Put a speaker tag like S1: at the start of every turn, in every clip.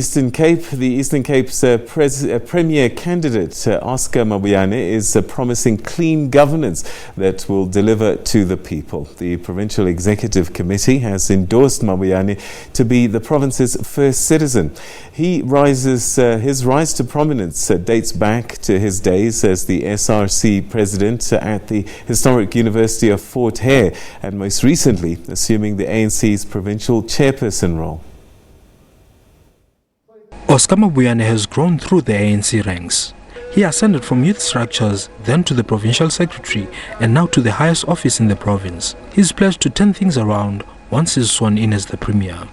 S1: The Eastern Cape's premier candidate, Oscar Mabuyane, is promising clean governance that will deliver to the people. The Provincial Executive Committee has endorsed Mabuyane to be the province's first citizen. His rise to prominence dates back to his days as the SRC president at the historic University of Fort Hare, and most recently assuming the ANC's provincial chairperson role.
S2: Oscar Mabuyane has grown through the ANC ranks. He ascended from youth structures, then to the provincial secretary, and now to the highest office in the province. He's pledged to turn things around once he's sworn in as the premier.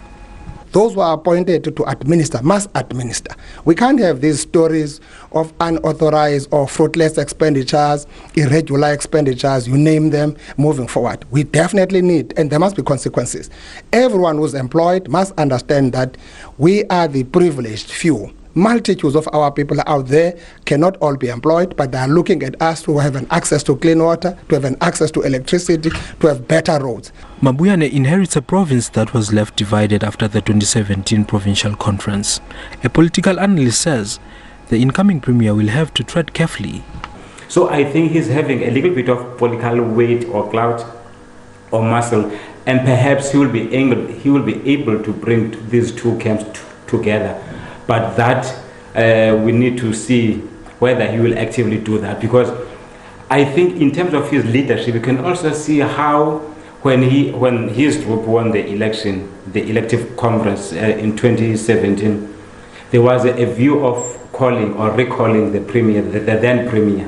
S3: Those who are appointed to administer must administer. We can't have these stories of unauthorized or fruitless expenditures, irregular expenditures, you name them, moving forward. We definitely need, and there must be consequences. Everyone who's employed must understand that we are the privileged few. Multitudes of our people out there cannot all be employed, but they are looking at us to have an access to clean water, to have an access to electricity, to have better roads.
S2: Mabuyane inherits a province that was left divided after the 2017 provincial conference. A political analyst says the incoming premier will have to tread carefully.
S4: So I think he's having a little bit of political weight or clout or muscle, and perhaps he will be able to bring these two camps together. But that we need to see whether he will actively do that, because I think in terms of his leadership, you can also see how when his group won the election, the elective conference in 2017, there was a view of calling or recalling the premier, the then premier,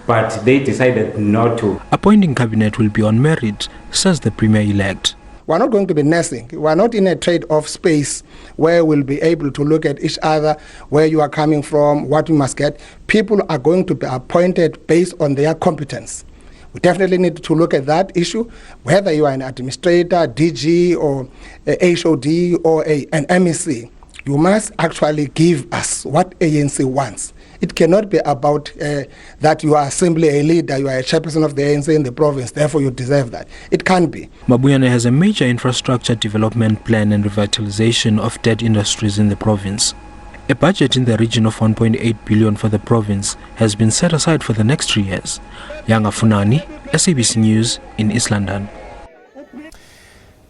S4: but they decided not to.
S2: Appointing cabinet will be on merit, says the premier-elect.
S3: We're not going to be nursing. We're not in a trade-off space where we'll be able to look at each other, where you are coming from, what we must get. People are going to be appointed based on their competence. We definitely need to look at that issue, whether you are an administrator, DG, or a HOD, or an MEC. You must actually give us what ANC wants. It cannot be about that you are simply a leader, you are a chairperson of the ANC in the province, therefore you deserve that. It can't be.
S2: Mabuyane has a major infrastructure development plan and revitalization of dead industries in the province. A budget in the region of 1.8 billion for the province has been set aside for the next 3 years. Yanga Funani, SABC News in East London.